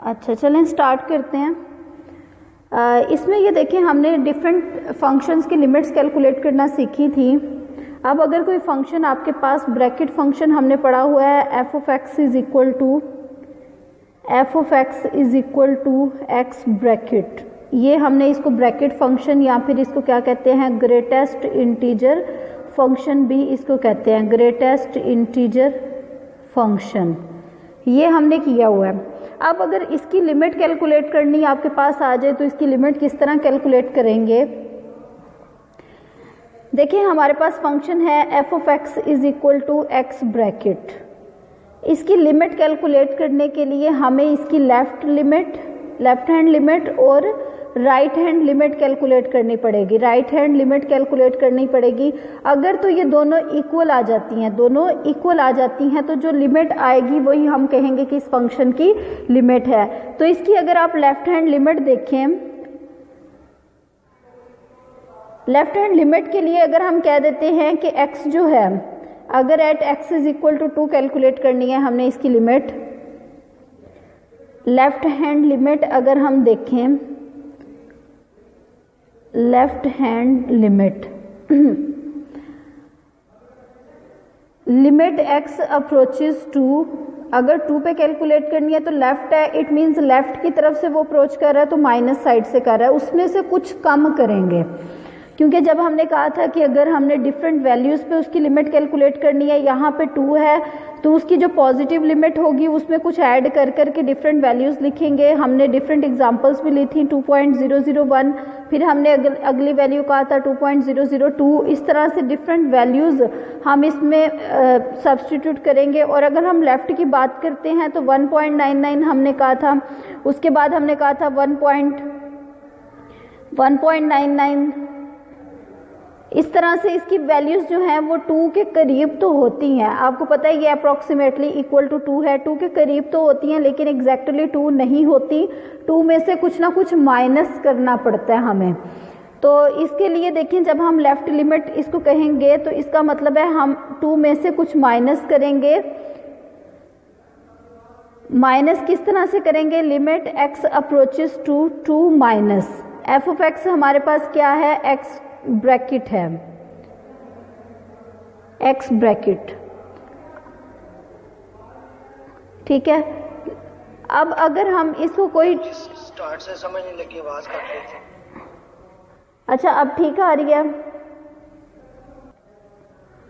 अच्छा चलें स्टार्ट करते हैं। इसमें ये देखिए हमने डिफरेंट फंक्शंस की लिमिट्स कैलकुलेट करना सीखी थी। अब अगर कोई फंक्शन आपके पास ब्रैकेट फंक्शन हमने पढ़ा हुआ है F of X is equal to X bracket, ये हमने इसको ब्रैकेट फंक्शन या फिर इसको क्या कहते हैं ग्रेटेस्ट इंटीजर फंक्शन भी इसको कहते हैं, ग्रेटेस्ट इंटीजर फंक्शन, ये हमने किया हुआ है। अब अगर इसकी लिमिट कैलकुलेट करनी आपके पास आ जाए तो इसकी लिमिट किस तरह कैलकुलेट करेंगे। देखिए हमारे पास फंक्शन है F of X is equal to X bracket. इसकी लिमिट कैलकुलेट करने के लिए हमें इसकी लेफ्ट हैंड लिमिट और राइट हैंड लिमिट कैलकुलेट करनी पड़ेगी। राइट हैंड लिमिट कैलकुलेट करनी पड़ेगी। अगर तो ये दोनों इक्वल आ जाती हैं, तो जो लिमिट आएगी वही हम कहेंगे कि इस फंक्शन की लिमिट है। तो इसकी अगर आप लेफ्ट हैंड लिमिट देखें, लेफ्ट हैंड लिमिट के लिए अगर हम कह देते हैं कि x जो है, अगर at x is equal to 2 calculate करनी है हमने इसकी लिमिट, लेफ्ट हैंड लिमिट अगर हम देखें, left hand limit limit x approaches to, अगर 2 पे कैलकुलेट करनी है तो लेफ्ट है, इट मीन्स लेफ्ट की तरफ से वो अप्रोच कर रहा है तो माइनस साइड से कर रहा है, उसमें से कुछ कम करेंगे। क्योंकि जब हमने कहा था कि अगर हमने डिफरेंट वैल्यूज़ पे उसकी लिमिट कैलकुलेट करनी है, यहाँ पे 2 है तो उसकी जो पॉजिटिव लिमिट होगी उसमें कुछ ऐड कर के डिफरेंट वैल्यूज़ लिखेंगे। हमने डिफरेंट एग्जांपल्स भी ली थी, 2.001, फिर हमने अगली वैल्यू कहा था 2.002, इस तरह से डिफरेंट वैल्यूज़ हम इसमें सब्सटीट्यूट करेंगे। और अगर हम लेफ़्ट की बात करते हैं तो 1.99 हमने कहा था, उसके बाद हमने कहा था 1.99, इस तरह से इसकी वैल्यूज़ जो हैं वो 2 के करीब तो होती हैं। आपको पता है ये अप्रॉक्सीमेटली इक्वल टू 2 है, 2 के करीब तो होती हैं लेकिन एग्जैक्टली 2 नहीं होती, 2 में से कुछ ना कुछ माइनस करना पड़ता है हमें। तो इसके लिए देखें जब हम लेफ़्ट लिमिट इसको कहेंगे तो इसका मतलब है हम 2 में से कुछ माइनस करेंगे। माइनस किस तरह से करेंगे, limit x approaches to 2 minus F of X हमारे पास क्या है, x ब्रैकेट है, x ब्रैकेट, ठीक है। अब अगर हम इसको कोई स्टार्ट से समझ नहीं लगी, आवाज कट रही थी। अच्छा अब ठीक आ रही है।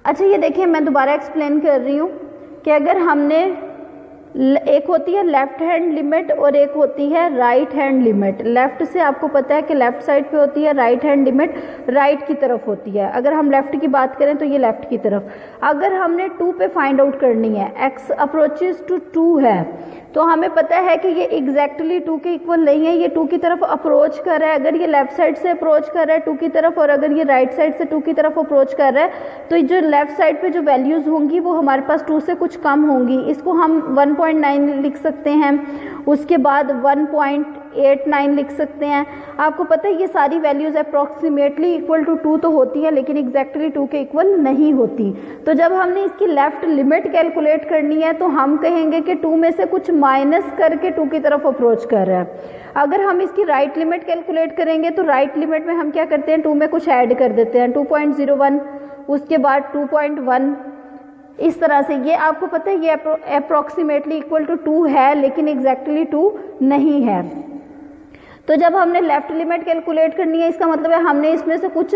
अच्छा ये देखिए मैं दोबारा एक्सप्लेन कर रही हूँ कि अगर हमने, एक होती है लेफ्ट हैंड लिमिट और एक होती है राइट हैंड लिमिट। लेफ्ट से आपको पता है कि लेफ्ट साइड पे होती है, राइट हैंड लिमिट राइट की तरफ होती है। अगर हम लेफ्ट की बात करें तो ये लेफ्ट की तरफ। अगर हमने 2 पे फाइंड आउट करनी है, x अप्रोचेस टू 2 है, तो हमें पता है कि ये एग्जैक्टली 2 के इक्वल नहीं है, ये 2 की तरफ अप्रोच कर रहा है। अगर ये लेफ्ट साइड से अप्रोच कर रहा है 2 की तरफ और अगर ये राइट साइड से 2 की तरफ अप्रोच कर रहा है तो जो लेफ्ट साइड पे जो वैल्यूज़ होंगी वो हमारे पास 2 से कुछ कम होंगी। इसको हम 1.9 लिख सकते हैं, उसके बाद 1.89 लिख सकते हैं। आपको पता है ये सारी वैल्यूज़ अप्रॉक्सीमेटली इक्वल टू 2 तो होती है लेकिन एग्जैक्टली 2 के इक्वल नहीं होती। तो जब हमने इसकी लेफ्ट लिमिट कैलकुलेट करनी है तो हम कहेंगे कि 2 में से कुछ माइनस करके 2 की तरफ अप्रोच कर रहा है। अगर हम इसकी राइट लिमिट कैलकुलेट करेंगे तो राइट लिमिट में हम क्या करते हैं, 2 में कुछ ऐड कर देते हैं, 2.01, उसके बाद 2.1, इस तरह से। ये आपको पता है ये अप्रॉक्सीमेटली इक्वल टू 2 है लेकिन एग्जैक्टली 2 नहीं है। तो जब हमने लेफ्ट लिमिट कैलकुलेट करनी है इसका मतलब है हमने इसमें से कुछ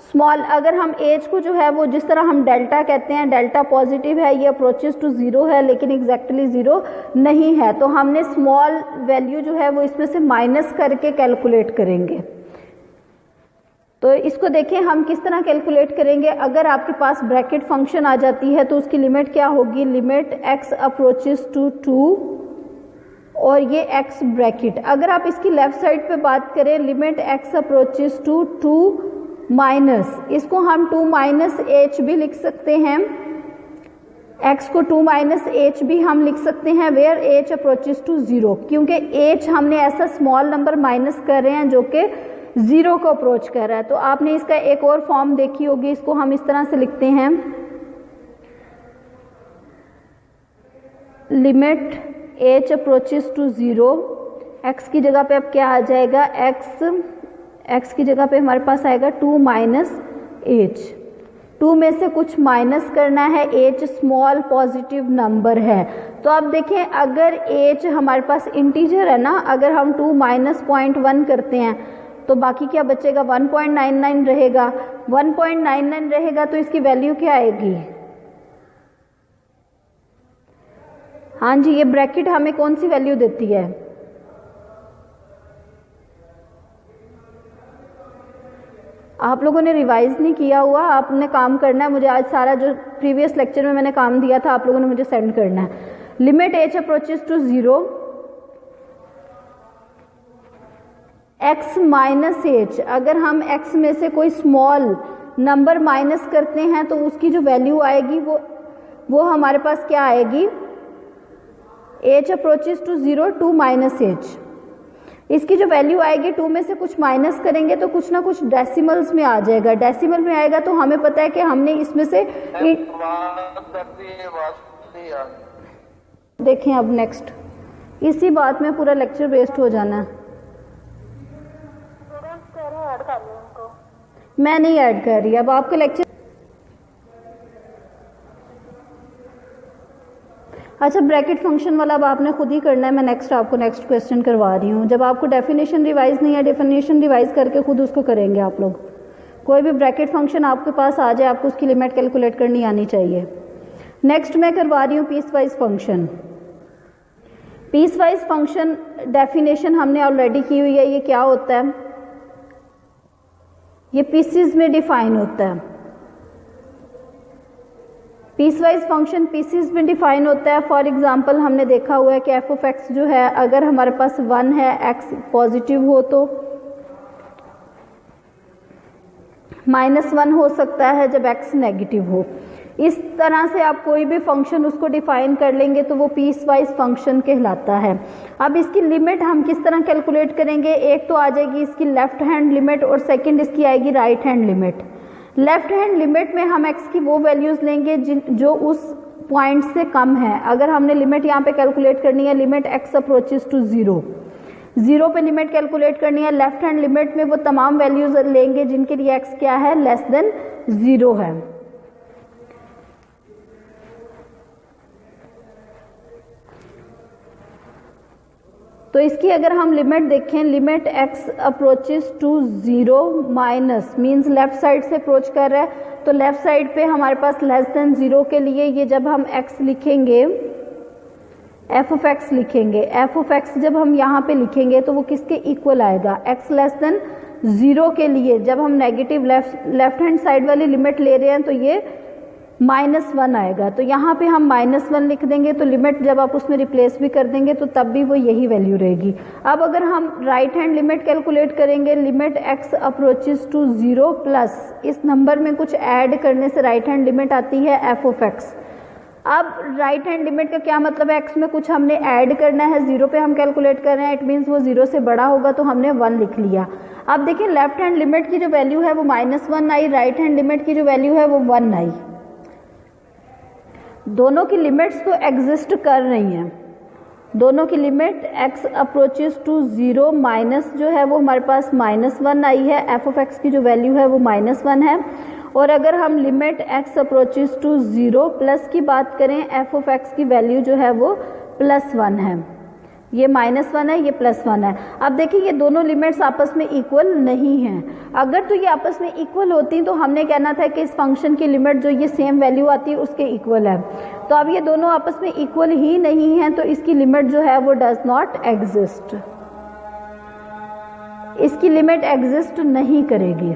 स्मॉल, अगर हम एज को जो है वो जिस तरह हम डेल्टा कहते हैं, डेल्टा पॉजिटिव है, ये अप्रोचेस टू 0 है लेकिन एग्जैक्टली 0 नहीं है, तो हमने स्मॉल वैल्यू जो है वो इसमें से माइनस करके कैलकुलेट करेंगे। तो इसको देखें हम किस तरह कैलकुलेट करेंगे। अगर आपके पास ब्रैकेट फंक्शन आ जाती है तो उसकी लिमिट क्या होगी, लिमिट x अप्रोचेस टू 2 और ये x ब्रैकेट। अगर आप इसकी लेफ्ट साइड पे बात करें, limit x approaches to 2 minus, इसको हम 2 माइनस h भी लिख सकते हैं, x को 2 माइनस h भी हम लिख सकते हैं, वेयर h अप्रोचेस टू 0, क्योंकि h हमने ऐसा स्मॉल नंबर माइनस कर रहे हैं जो कि 0 को अप्रोच कर रहा है। तो आपने इसका एक और फॉर्म देखी होगी, इसको हम इस तरह से लिखते हैं, limit h approaches to 0, x की जगह पे अब क्या आ जाएगा, x की जगह पे हमारे पास आएगा 2 माइनस h। 2 में से कुछ माइनस करना है, h स्मॉल पॉजिटिव नंबर है। तो अब देखें अगर h हमारे पास इंटीजर है ना, अगर हम 2 माइनस 0.1 करते हैं तो बाकी क्या बचेगा, 1.99 रहेगा। 1.99 रहेगा तो इसकी वैल्यू क्या आएगी, हाँ जी ये ब्रैकेट हमें कौन सी वैल्यू देती है, आप लोगों ने रिवाइज नहीं किया हुआ, आपने काम करना है। मुझे आज सारा जो प्रीवियस लेक्चर में मैंने काम दिया था आप लोगों ने मुझे सेंड करना है। Limit h approaches to 0, x minus h, अगर हम x में से कोई स्मॉल नंबर माइनस करते हैं तो उसकी जो वैल्यू आएगी वो हमारे पास क्या आएगी, h approaches to 0 2 minus h। इसकी जो वैल्यू आएगी 2 में से कुछ माइनस करेंगे तो कुछ ना कुछ डेसिमल्स में आ जाएगा। डेसिमल में आएगा तो हमें पता है कि हमने इसमें से देखें अब नेक्स्ट, इसी बात में पूरा लेक्चर वेस्ट हो जाना है। मैं नहीं ऐड कर रही, अब आपका लेक्चर अच्छा ब्रैकेट फंक्शन वाला अब आपने खुद ही करना है। मैं आपको नेक्स्ट क्वेश्चन करवा रही हूँ। जब आपको डेफिनेशन रिवाइज नहीं है, डेफिनेशन रिवाइज करके खुद उसको करेंगे आप लोग। कोई भी ब्रैकेट फंक्शन आपके पास आ जाए आपको उसकी लिमिट कैलकुलेट करनी आनी चाहिए। नेक्स्ट मैं करवा रही हूँ piecewise function. Piecewise function definition हमने ऑलरेडी की हुई है। ये क्या होता है, ये पीसीज में डिफाइन होता है। पीस वाइज फंक्शन पीसीज में डिफाइन होता है। फॉर एग्जांपल हमने देखा हुआ है कि एफ ऑफ एक्स जो है अगर हमारे पास 1 है, एक्स पॉजिटिव हो तो -1 हो सकता है जब एक्स नेगेटिव हो। इस तरह से आप कोई भी फंक्शन उसको डिफाइन कर लेंगे तो वो पीस वाइज फंक्शन कहलाता है। अब इसकी लिमिट हम किस तरह कैलकुलेट करेंगे, एक तो आ जाएगी इसकी लेफ्ट हैंड लिमिट और सेकंड इसकी आएगी right hand limit. Left hand limit में हम x की वो वैल्यूज लेंगे जो उस पॉइंट से कम है। अगर हमने लिमिट यहाँ पे कैलकुलेट करनी है, लिमिट x अप्रोचेस टू 0 पे लिमिट कैलकुलेट करनी है। लेफ्ट हैंड लिमिट में वो तमाम वैल्यूज लेंगे जिनके लिए x क्या है, लेस देन 0 है। तो इसकी अगर हम लिमिट देखें, limit x approaches to 0 minus means left side से अप्रोच कर रहा है तो लेफ्ट साइड पे हमारे पास लेस देन 0 के लिए ये जब हम x लिखेंगे, f ऑफ x लिखेंगे, f ऑफ x जब हम यहाँ पे लिखेंगे तो वो किसके इक्वल आएगा, x लेस देन 0 के लिए। जब हम नेगेटिव लेफ्ट हैंड साइड वाली लिमिट ले रहे हैं तो ये -1 आएगा। तो यहाँ पे हम -1 लिख देंगे तो लिमिट जब आप उसमें रिप्लेस भी कर देंगे तो तब भी वो यही वैल्यू रहेगी। अब अगर हम राइट हैंड लिमिट कैलकुलेट करेंगे, limit x approaches to 0 plus इस नंबर में कुछ ऐड करने से राइट हैंड लिमिट आती है f ऑफ x। अब राइट हैंड लिमिट का क्या मतलब है, x में कुछ हमने ऐड करना है, 0 पे हम कैलकुलेट कर रहे हैं, इट मीन्स वो 0 से बड़ा होगा तो हमने 1 लिख लिया। अब देखिए लेफ्ट हैंड लिमिट की जो वैल्यू है वो -1 आई, राइट हैंड लिमिट की जो वैल्यू है वो 1 आई। दोनों की लिमिट्स तो एग्जिस्ट कर रही हैं। दोनों की limit x approaches to 0 minus जो है वो हमारे पास -1 आई है, f ऑफ x की जो वैल्यू है वो -1 है। और अगर हम limit x approaches to 0 plus की बात करें, f ऑफ x की वैल्यू जो है वो +1 है। ये -1 है, ये +1 है। अब देखिए ये दोनों लिमिट्स आपस में इक्वल नहीं हैं। अगर तो ये आपस में इक्वल होती तो हमने कहना था कि इस फंक्शन की लिमिट जो ये सेम वैल्यू आती है उसके इक्वल है। तो अब ये दोनों आपस में इक्वल ही नहीं हैं तो इसकी लिमिट जो है वो डज नॉट एग्जिस्ट, इसकी लिमिट एग्जिस्ट नहीं करेगी।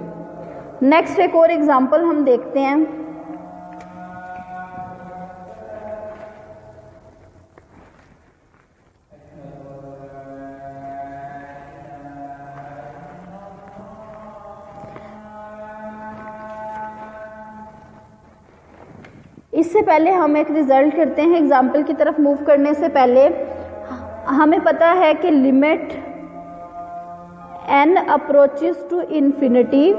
नेक्स्ट एक और एग्जाम्पल हम देखते हैं। इससे पहले हम एक रिजल्ट करते हैं। एग्जाम्पल की तरफ मूव करने से पहले हमें पता है कि limit n approaches to infinity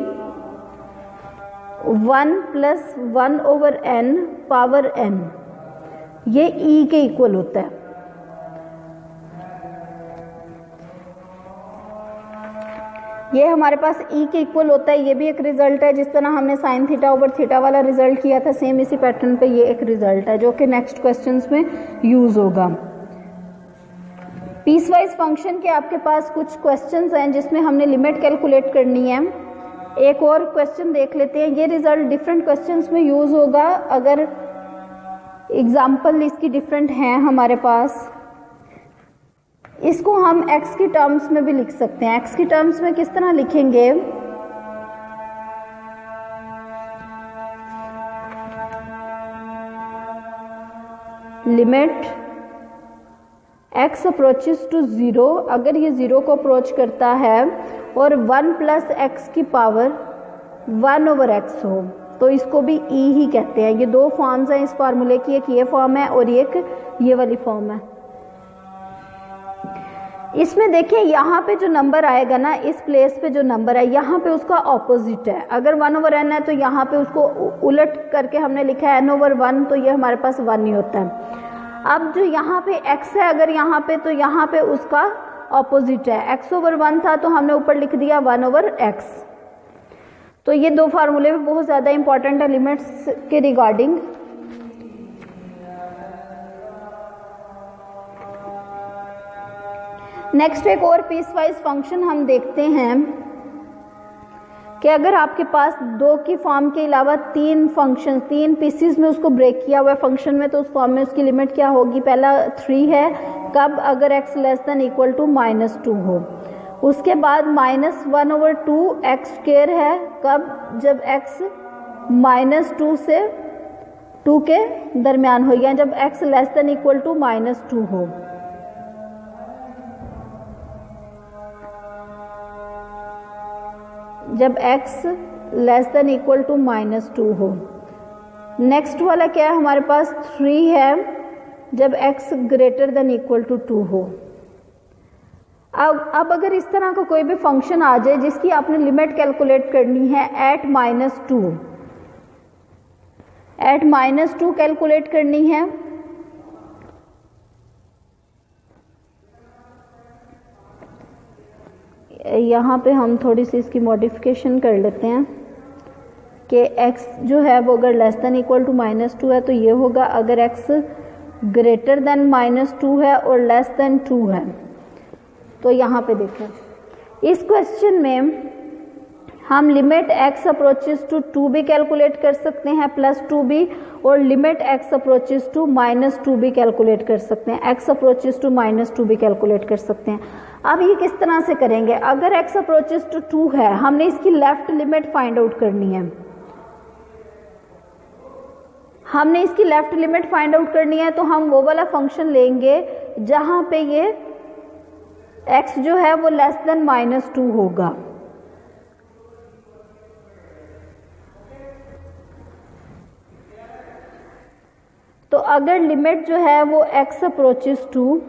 1 + 1/n power n, ये e के इक्वल होता है। ये हमारे पास e के इक्वल होता है, ये भी एक रिजल्ट है। जिस तरह हमने साइन थीटा ओवर थीटा वाला रिजल्ट किया था, सेम इसी पैटर्न पे ये एक रिजल्ट है जो कि नेक्स्ट क्वेश्चंस में यूज होगा। पीस वाइज फंक्शन के आपके पास कुछ क्वेश्चंस हैं जिसमें हमने लिमिट कैलकुलेट करनी है। एक और क्वेश्चन देख लेते हैं। ये रिजल्ट डिफरेंट क्वेश्चंस में यूज होगा, अगर एग्जाम्पल इसकी डिफरेंट हैं हमारे पास। इसको हम x की टर्म्स में भी लिख सकते हैं। x की टर्म्स में किस तरह लिखेंगे, लिमिट x अप्रोचेस टू 0, अगर ये 0 को अप्रोच करता है और 1 प्लस एक्स की पावर 1 ओवर एक्स हो, तो इसको भी e ही कहते हैं। ये दो फॉर्म्स हैं इस फार्मूले की, एक ये फॉर्म है और एक ये वाली फॉर्म है। इसमें देखिए यहाँ पे जो नंबर आएगा ना, इस प्लेस पे जो नंबर है यहाँ पे उसका ऑपोजिट है। अगर 1 ओवर n है तो यहाँ पे उसको उलट करके हमने लिखा है n ओवर 1, तो ये हमारे पास 1 ही होता है। अब जो यहाँ पे x है अगर यहाँ पे, तो यहाँ पे उसका ऑपोजिट है। x ओवर 1 था तो हमने ऊपर लिख दिया 1 ओवर x। तो ये दो फार्मूले भी बहुत ज़्यादा इंपॉर्टेंट है लिमिट्स के रिगार्डिंग। नेक्स्ट एक और पीस वाइज फंक्शन हम देखते हैं कि अगर आपके पास 2 की फॉर्म के अलावा 3 फंक्शन 3 पीसीज में उसको ब्रेक किया हुआ है फंक्शन में, तो उस फॉर्म में उसकी लिमिट क्या होगी। पहला 3 है, कब, अगर x less than equal to -2 हो। उसके बाद -1 ओवर 2 एक्स स्क्वायर है, कब, जब x -2 से 2 के दरमियान हो, या जब x less than equal to -2 हो। जब x less than equal to -2 हो। नेक्स्ट वाला क्या है हमारे पास, 3 है, जब x greater than equal to 2 हो। अब अगर इस तरह का कोई भी फंक्शन आ जाए जिसकी आपने लिमिट कैलकुलेट करनी है एट -2 कैलकुलेट करनी है, यहाँ पे हम थोड़ी सी इसकी मॉडिफिकेशन कर लेते हैं कि x जो है वो अगर लेस देन इक्वल टू -2 है तो ये होगा, अगर x ग्रेटर देन -2 है और लेस देन 2 है। तो यहाँ पे देखें इस क्वेश्चन में हम लिमिट x अप्रोचेस टू 2 भी कैलकुलेट कर सकते हैं +2 भी, और लिमिट x अप्रोचेस टू -2 भी कैलकुलेट कर सकते हैं, x अप्रोचेस टू -2 भी कैलकुलेट कर सकते हैं। अब ये किस तरह से करेंगे, अगर x अप्रोचेस टू 2 है, हमने इसकी लेफ्ट लिमिट फाइंड आउट करनी है। हमने इसकी लेफ्ट लिमिट फाइंड आउट करनी है तो हम वो वाला फंक्शन लेंगे जहां पे ये x जो है वो लेस देन -2 होगा। तो अगर लिमिट जो है वो x approaches to,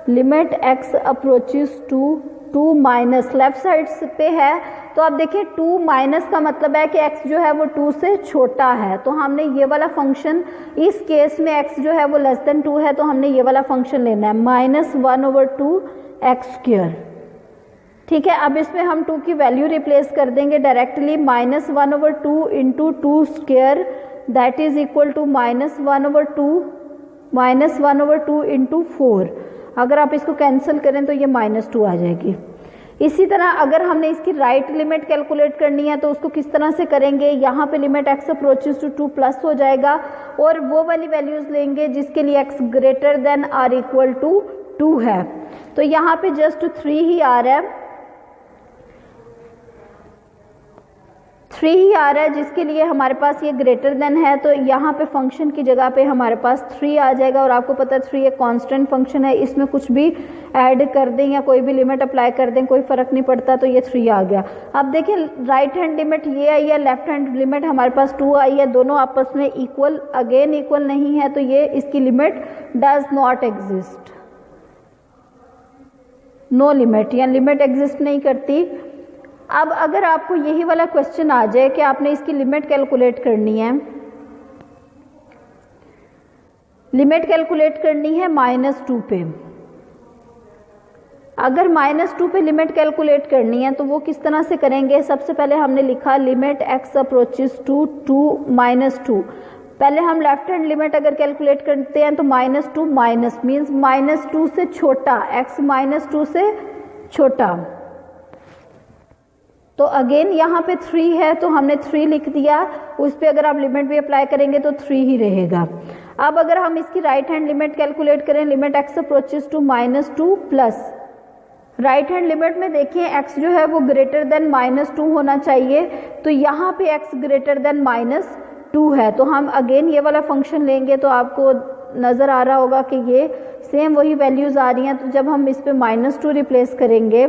limit x approaches to 2 minus left side पे है, तो आप देखिए 2 माइनस का मतलब है कि x जो है वो 2 से छोटा है। तो हमने ये वाला फंक्शन, इस केस में x जो है वो लेस देन 2 है, तो हमने ये वाला फंक्शन लेना है -1 ओवर 2 एक्स स्क्वायर। ठीक है, अब इसमें हम 2 की वैल्यू रिप्लेस कर देंगे directly, -1 over 2 into 2 square that is equal to -1 over 2 into 4। अगर आप इसको कैंसिल करें तो ये -2 आ जाएगी। इसी तरह अगर हमने इसकी राइट लिमिट कैलकुलेट करनी है तो उसको किस तरह से करेंगे, यहाँ पे limit x approaches to 2 plus हो जाएगा और वो वाली वैल्यूज लेंगे जिसके लिए x greater than or equal to 2 है। तो यहाँ पे जस्ट 3 ही आ रहा है, 3 ही आ रहा है जिसके लिए हमारे पास ये ग्रेटर देन है, तो यहाँ पे फंक्शन की जगह पे हमारे पास 3 आ जाएगा। और आपको पता है 3 एक कांस्टेंट फंक्शन है, इसमें कुछ भी ऐड कर दें या कोई भी लिमिट अप्लाई कर दें कोई फर्क नहीं पड़ता, तो ये 3 आ गया। अब देखिए राइट हैंड लिमिट ये आई है, लेफ्ट हैंड लिमिट हमारे पास 2 आई है, दोनों आपस में इक्वल, अगेन इक्वल नहीं है, तो ये इसकी limit does not exist, no limit, या लिमिट एग्जिस्ट नहीं करती। अब अगर आपको यही वाला क्वेश्चन आ जाए कि आपने इसकी लिमिट कैलकुलेट करनी है, लिमिट कैलकुलेट करनी है -2 पे, अगर -2 पे लिमिट कैलकुलेट करनी है तो वो किस तरह से करेंगे। सबसे पहले हमने लिखा लिमिट x अप्रोचेस टू 2 पहले हम लेफ्ट हैंड लिमिट अगर कैलकुलेट करते हैं तो -2 माइनस मीन्स -2 से छोटा, x -2 से छोटा। तो अगेन यहाँ पे 3 है तो हमने 3 लिख दिया, उस पर अगर आप लिमिट भी अप्लाई करेंगे तो 3 ही रहेगा। अब अगर हम इसकी राइट हैंड लिमिट कैलकुलेट करें, limit x approaches to -2 plus right hand limit में देखिए x जो है वो ग्रेटर देन -2 होना चाहिए, तो यहाँ पे x ग्रेटर देन -2 है। तो हम अगेन ये वाला फंक्शन लेंगे तो आपको नज़र आ रहा होगा कि ये सेम वही वैल्यूज़ आ रही हैं। तो जब हम इस पे -2 रिप्लेस करेंगे,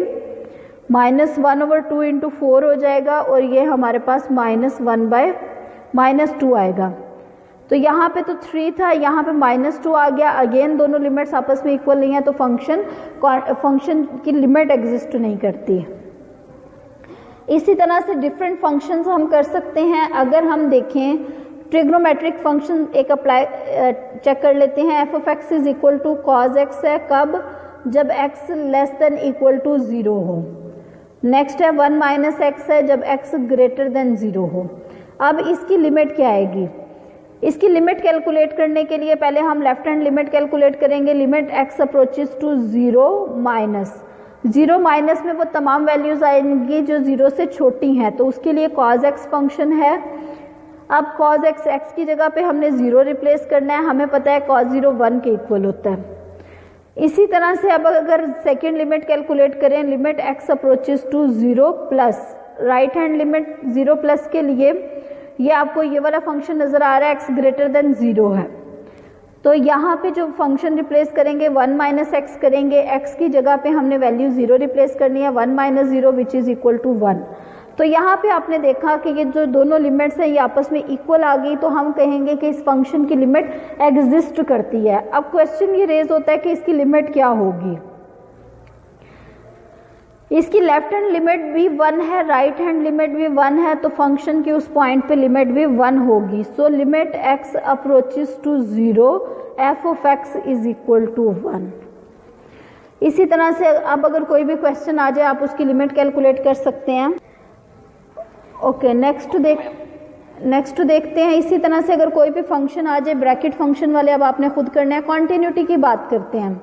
-1/2 × 4 हो जाएगा और ये हमारे पास -1/2 आएगा। तो यहाँ पे तो 3 था, यहाँ पे -2 आ गया। अगेन दोनों लिमिट्स आपस में इक्वल नहीं है तो फंक्शन की लिमिट एग्जिस्ट नहीं करती। इसी तरह से डिफरेंट फंक्शंस हम कर सकते हैं। अगर हम देखें ट्रिग्नोमेट्रिक फंक्शन एक अप्लाई चेक कर लेते हैं। f(x) = cos x है, कब? जब x < 0 हो। नेक्स्ट है 1 - x है, जब x > 0 हो। अब इसकी लिमिट क्या आएगी? इसकी लिमिट कैलकुलेट करने के लिए पहले हम लेफ्ट हैंड लिमिट कैलकुलेट करेंगे। Limit x approaches to 0 minus में वो तमाम वैल्यूज आएंगी जो 0 से छोटी हैं, तो उसके लिए cos x फंक्शन है। अब cos x की जगह पे हमने 0 रिप्लेस करना है, हमें पता है cos 0 1 के इक्वल होता है। इसी तरह से अब अगर सेकेंड लिमिट कैलकुलेट करें, limit x approaches to 0 plus right hand limit 0 plus के लिए ये आपको ये वाला फंक्शन नज़र आ रहा है, x > 0 है। तो यहाँ पे जो फंक्शन रिप्लेस करेंगे 1 - x करेंगे, x की जगह पे हमने वैल्यू 0 रिप्लेस करनी है, 1 - 0 विच इज़ इक्वल टू 1। तो यहाँ पे आपने देखा कि ये जो दोनों लिमिट्स हैं ये आपस में इक्वल आ गई, तो हम कहेंगे कि इस फंक्शन की लिमिट एग्जिस्ट करती है। अब क्वेश्चन ये रेज होता है कि इसकी लिमिट क्या होगी। इसकी लेफ्ट हैंड लिमिट भी 1 है, राइट हैंड लिमिट भी 1 है, तो फंक्शन की उस पॉइंट पे लिमिट भी 1 होगी। So limit x approaches to 0 f(x) = 1। इसी तरह से अब अगर कोई भी क्वेश्चन आ जाए आप उसकी लिमिट कैलकुलेट कर सकते हैं। ओके, नेक्स्ट देखते हैं। इसी तरह से अगर कोई भी फंक्शन आ जाए, ब्रैकेट फंक्शन वाले अब आपने खुद करना है। कॉन्टिन्यूटी की बात करते हैं,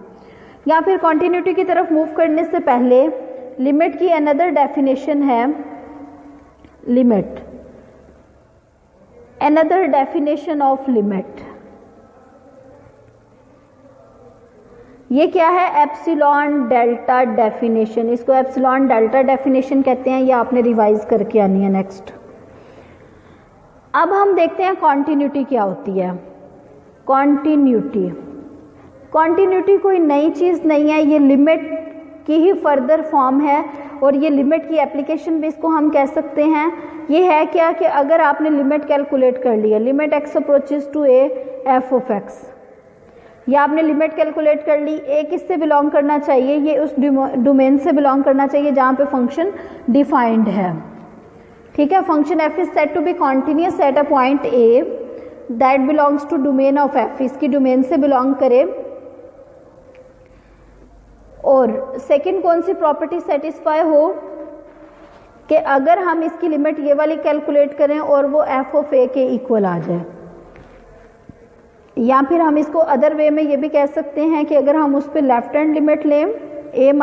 या फिर कॉन्टिन्यूटी की तरफ मूव करने से पहले लिमिट की अनदर डेफिनेशन है। Limit, another definition of limit, ये क्या है? Epsilon delta definition. इसको एप्सिलॉन डेल्टा डेफिनेशन कहते हैं, ये आपने रिवाइज करके आनी है। नेक्स्ट अब हम देखते हैं कॉन्टिन्यूटी क्या होती है। कॉन्टिन्यूटी कोई नई चीज़ नहीं है, ये लिमिट की ही फर्दर फॉर्म है, और ये लिमिट की एप्लीकेशन भी इसको हम कह सकते हैं। ये है क्या कि अगर आपने लिमिट कैलकुलेट कर ली है, limit x approaches to a f(x), या आपने लिमिट कैलकुलेट कर ली, a किससे बिलोंग करना चाहिए? ये उस डोमेन से बिलोंग करना चाहिए जहाँ पे फंक्शन डिफाइंड है। ठीक है, function f is said to be continuous at a point a that belongs to domain of f, इसकी डोमेन से बिलोंग करे। और सेकंड कौन सी प्रॉपर्टी सेटिस्फाई हो कि अगर हम इसकी लिमिट ये वाली कैलकुलेट करें और वो f(a) के इक्वल आ जाए। या फिर हम इसको अदर वे में ये भी कह सकते हैं कि अगर हम उस पर लेफ्ट हैंड लिमिट लें, a -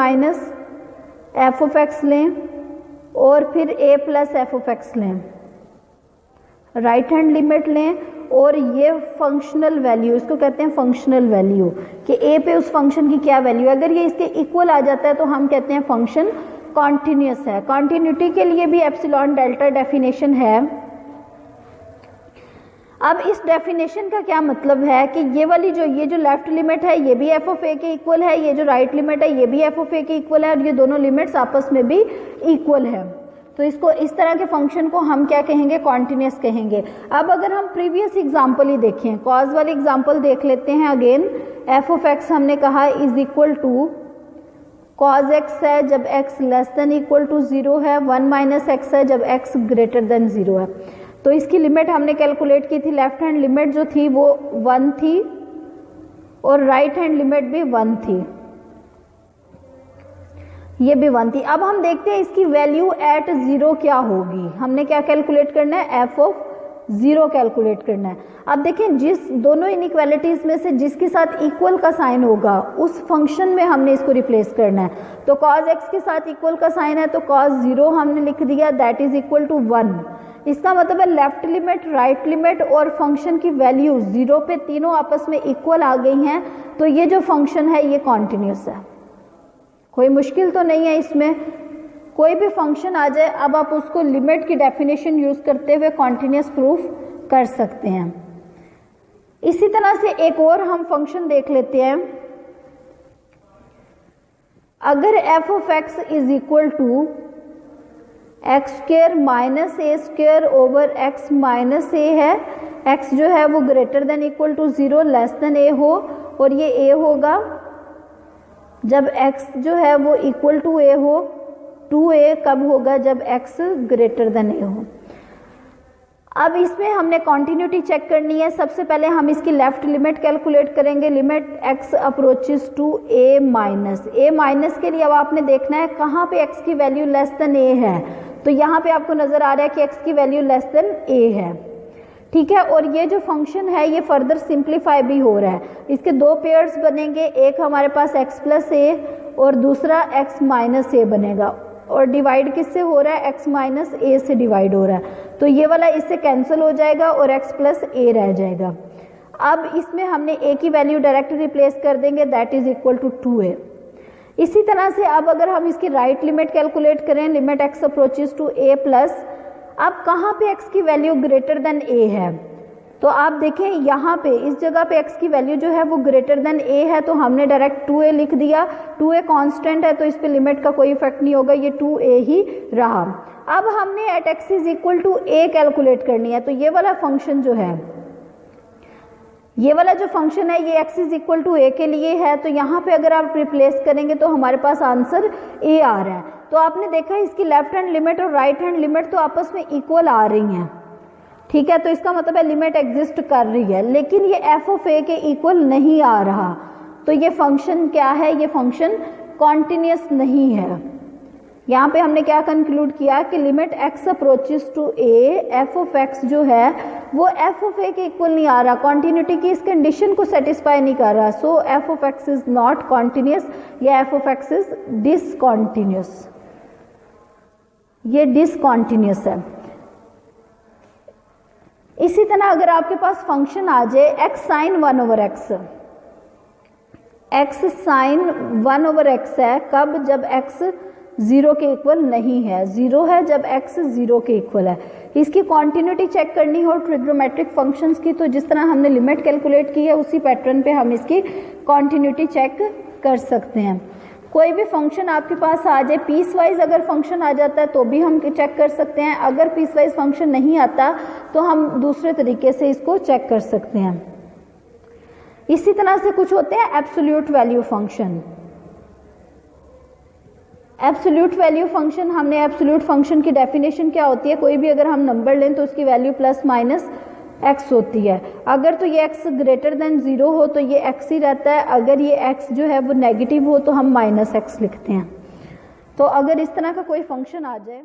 f(x) लें और फिर a + f(x) लें, राइट हैंड लिमिट लें और ये फंक्शनल वैल्यू, इसको कहते हैं फंक्शनल वैल्यू, कि a पे उस फंक्शन की क्या वैल्यू है, अगर ये इसके इक्वल आ जाता है तो हम कहते हैं फंक्शन कॉन्टिन्यूअस है। कॉन्टिन्यूटी के लिए भी एप्सिलॉन डेल्टा डेफिनेशन है। अब इस डेफिनेशन का क्या मतलब है कि ये वाली जो लेफ्ट लिमिट है ये भी f(a) के इक्वल है, ये जो राइट लिमिट है ये भी f(a) के इक्वल है, और ये दोनों लिमिट्स आपस में भी इक्वल है। तो इसको इस तरह के फंक्शन को हम क्या कहेंगे? कॉन्टिन्यूअस कहेंगे। अब अगर हम प्रीवियस एग्जांपल ही देखें, कॉज वाली एग्जांपल देख लेते हैं। अगेन f(x) हमने कहा is equal to cos x है जब x <= 0 है, 1 - x है जब x > 0 है। तो इसकी लिमिट हमने कैलकुलेट की थी, लेफ्ट हैंड लिमिट जो थी वो 1 थी और राइट हैंड लिमिट भी 1 थी। ये भी 1 थी। अब हम देखते हैं इसकी वैल्यू एट 0 क्या होगी। हमने क्या कैलकुलेट करना है, एफ ऑफ 0 कैलकुलेट करना है। अब देखें जिस दोनों इनइक्वालिटीज में से जिसके साथ इक्वल का साइन होगा उस फंक्शन में हमने इसको रिप्लेस करना है। तो cos x के साथ इक्वल का साइन है तो cos 0 हमने लिख दिया, दैट इज इक्वल टू 1। इसका मतलब है लेफ्ट लिमिट, राइट लिमिट और फंक्शन की वैल्यू 0 पे तीनों आपस में इक्वल आ गई हैं, तो ये जो फंक्शन है ये कॉन्टिन्यूस है। कोई मुश्किल तो नहीं है इसमें, कोई भी फंक्शन आ जाए अब आप उसको लिमिट की डेफिनेशन यूज करते हुए कॉन्टिन्यूस प्रूफ कर सकते हैं। इसी तरह से एक और हम फंक्शन देख लेते हैं। अगर F of X is equal to X square minus A square over X minus A है, एक्स जो है वो greater than equal to 0 less than A हो, और ये ए होगा जब x जो है वो इक्वल टू ए हो। 2a कब होगा, जब x ग्रेटर देन ए हो। अब इसमें हमने कॉन्टिन्यूटी चेक करनी है। सबसे पहले हम इसकी लेफ्ट लिमिट कैलकुलेट करेंगे, limit x approaches to a minus के लिए अब आपने देखना है कहाँ पे x की वैल्यू लेस देन a है। तो यहाँ पे आपको नजर आ रहा है कि x की वैल्यू लेस देन a है, ठीक है। और ये जो फंक्शन है ये फर्दर सिंप्लीफाई भी हो रहा है। इसके दो पेयर्स बनेंगे, एक हमारे पास x प्लस ए और दूसरा x माइनस ए बनेगा, और डिवाइड किससे हो रहा है, x माइनस ए से डिवाइड हो रहा है। तो ये वाला इससे कैंसिल हो जाएगा और x प्लस ए रह जाएगा। अब इसमें हमने a की वैल्यू डायरेक्ट रिप्लेस कर देंगे, that is equal to 2a। इसी तरह से अब अगर हम इसकी राइट लिमिट कैलकुलेट करें, limit x approaches to a plus, अब कहाँ पे x की वैल्यू ग्रेटर देन a है, तो आप देखें यहाँ पे इस जगह पे x की वैल्यू जो है वो ग्रेटर देन a है, तो हमने डायरेक्ट 2a लिख दिया। 2a कांस्टेंट है तो इस पे लिमिट का कोई इफेक्ट नहीं होगा, ये 2a ही रहा। अब हमने at x is equal to a calculate करनी है। तो ये वाला फंक्शन जो है, ये वाला जो फंक्शन है ये x is equal to a के लिए है, तो यहाँ पे अगर आप रिप्लेस करेंगे तो हमारे पास आंसर a आ रहा है। तो आपने देखा इसकी लेफ्ट हैंड लिमिट और राइट हैंड लिमिट तो आपस में इक्वल आ रही हैं, ठीक है। तो इसका मतलब है लिमिट एग्जिस्ट कर रही है, लेकिन ये एफ ऑफ ए के इक्वल नहीं आ रहा। तो ये फंक्शन क्या है, ये फंक्शन कॉन्टिन्यूस नहीं है। यहाँ पे हमने क्या कंक्लूड किया कि limit x approaches to a, F of x जो है वो एफ ऑफ ए के इक्वल नहीं आ रहा, कॉन्टिन्यूटी की इस कंडीशन को सेटिस्फाई नहीं कर रहा। So F of x is not continuous, या F of x is discontinuous, ये डिसकॉन्टिन्यूस है। इसी तरह अगर आपके पास फंक्शन आ जाए x sine 1 over x, x sine 1 over x है कब, जब x 0 के इक्वल नहीं है, 0 है जब x 0 के इक्वल है। इसकी कॉन्टिन्यूटी चेक करनी हो ट्रिग्नोमेट्रिक फंक्शंस की, तो जिस तरह हमने लिमिट कैलकुलेट की है उसी पैटर्न पे हम इसकी कॉन्टिन्यूटी चेक कर सकते हैं। कोई भी फंक्शन आपके पास आ जाए, पीस वाइज अगर फंक्शन आ जाता है तो भी हम चेक कर सकते हैं, अगर पीस वाइज फंक्शन नहीं आता तो हम दूसरे तरीके से इसको चेक कर सकते हैं। इसी तरह से कुछ होते हैं absolute value function. Absolute value function, हमने एब्सोल्यूट फंक्शन की डेफिनेशन क्या होती है, कोई भी अगर हम नंबर लें तो उसकी वैल्यू प्लस माइनस x होती है। अगर तो ये x ग्रेटर देन 0 हो तो ये x ही रहता है, अगर ये x जो है वो नेगेटिव हो तो हम माइनस x लिखते हैं। तो अगर इस तरह का कोई फंक्शन आ जाए